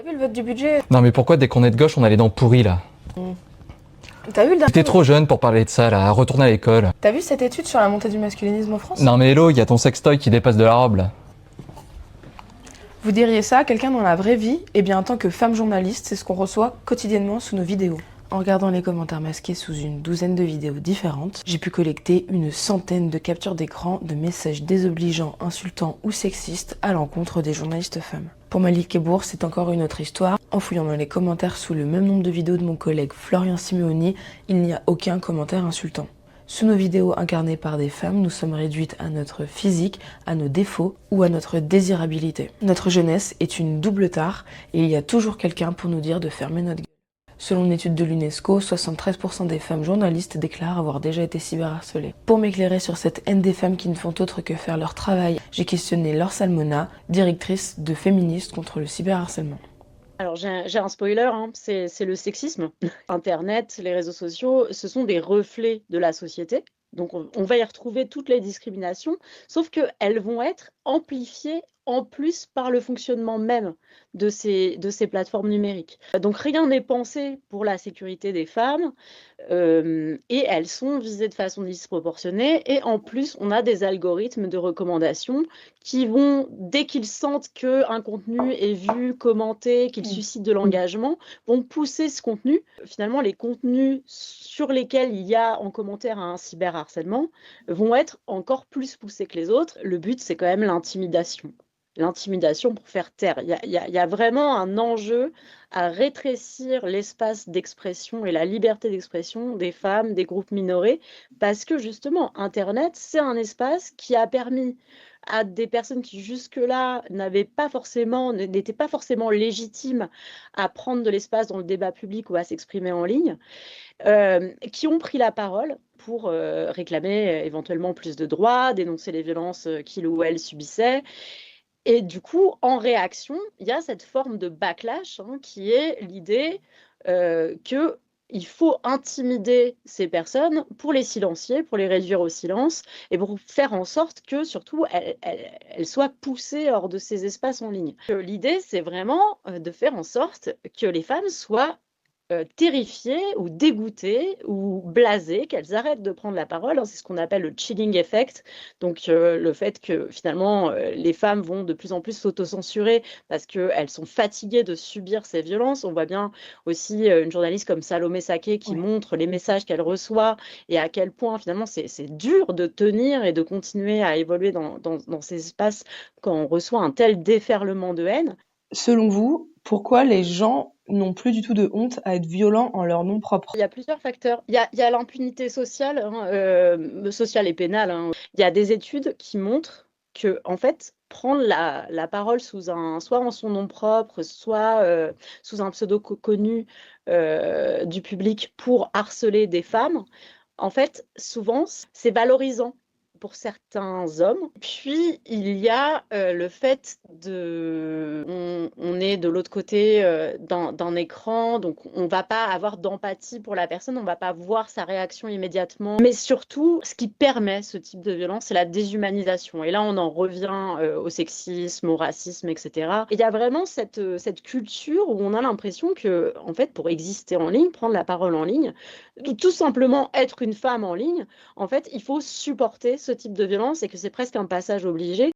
T'as vu le vote du budget? Non mais pourquoi dès qu'on est de gauche on a les dents pourries là? T'as vu le T'es dernier... trop jeune pour parler de ça là, retourne à l'école. T'as vu cette étude sur la montée du masculinisme en France? Non mais hello, il y a ton sextoy qui dépasse de la robe là. Vous diriez ça à quelqu'un dans la vraie vie? Eh bien, en tant que femme journaliste, c'est ce qu'on reçoit quotidiennement sous nos vidéos. En regardant les commentaires masqués sous une douzaine de vidéos différentes, j'ai pu collecter une centaine de captures d'écran de messages désobligeants, insultants ou sexistes à l'encontre des journalistes femmes. Pour Malik Ebour, c'est encore une autre histoire. En fouillant dans les commentaires sous le même nombre de vidéos de mon collègue Florian Simeoni, il n'y a aucun commentaire insultant. Sous nos vidéos incarnées par des femmes, nous sommes réduites à notre physique, à nos défauts ou à notre désirabilité. Notre jeunesse est une double tare et il y a toujours quelqu'un pour nous dire de fermer notre gueule. Selon une étude de l'UNESCO, 73% des femmes journalistes déclarent avoir déjà été cyberharcelées. Pour m'éclairer sur cette haine des femmes qui ne font autre que faire leur travail, j'ai questionné Laure Salmona, directrice de Féministes contre le cyberharcèlement. Alors j'ai un spoiler, hein, c'est le sexisme. Internet, les réseaux sociaux, ce sont des reflets de la société. Donc on va y retrouver toutes les discriminations, sauf qu'elles vont être amplifiées en plus par le fonctionnement même de ces plateformes numériques. Donc rien n'est pensé pour la sécurité des femmes et elles sont visées de façon disproportionnée. Et en plus, on a des algorithmes de recommandation qui vont, dès qu'ils sentent qu'un contenu est vu, commenté, qu'il suscite de l'engagement, vont pousser ce contenu. Finalement, les contenus sur lesquels il y a en commentaire un cyberharcèlement vont être encore plus poussés que les autres. Le but, c'est quand même l'intimidation. L'intimidation pour faire taire. Il y a vraiment un enjeu à rétrécir l'espace d'expression et la liberté d'expression des femmes, des groupes minorés, parce que justement, Internet, c'est un espace qui a permis à des personnes qui jusque-là n'étaient pas forcément légitimes à prendre de l'espace dans le débat public ou à s'exprimer en ligne, qui ont pris la parole pour réclamer éventuellement plus de droits, dénoncer les violences qu'ils ou elles subissaient. Et du coup, en réaction, il y a cette forme de backlash qui est l'idée qu'il faut intimider ces personnes pour les silencier, pour les réduire au silence et pour faire en sorte que surtout elles soient poussées hors de ces espaces en ligne. L'idée, c'est vraiment de faire en sorte que les femmes soient terrifiées ou dégoûtées ou blasées, qu'elles arrêtent de prendre la parole. C'est ce qu'on appelle le chilling effect. Donc le fait que finalement les femmes vont de plus en plus s'autocensurer parce qu'elles sont fatiguées de subir ces violences. On voit bien aussi une journaliste comme Salomé Saké qui montre les messages qu'elle reçoit et à quel point finalement c'est dur de tenir et de continuer à évoluer dans ces espaces quand on reçoit un tel déferlement de haine. Selon vous, pourquoi les gens n'ont plus du tout de honte à être violents en leur nom propre? Il y a plusieurs facteurs. Il y a l'impunité sociale, sociale et pénale. Il y a des études qui montrent que, en fait, prendre la parole soit en son nom propre, soit sous un pseudo connu du public pour harceler des femmes, en fait, souvent, c'est valorisant pour certains hommes. Puis, il y a le fait on est de l'autre côté d'un écran, donc on ne va pas avoir d'empathie pour la personne, on ne va pas voir sa réaction immédiatement. Mais surtout, ce qui permet ce type de violence, c'est la déshumanisation. Et là, on en revient au sexisme, au racisme, etc. Et il y a vraiment cette culture où on a l'impression que, en fait, pour exister en ligne, prendre la parole en ligne, tout simplement être une femme en ligne, en fait, il faut supporter ce type de violence et que c'est presque un passage obligé.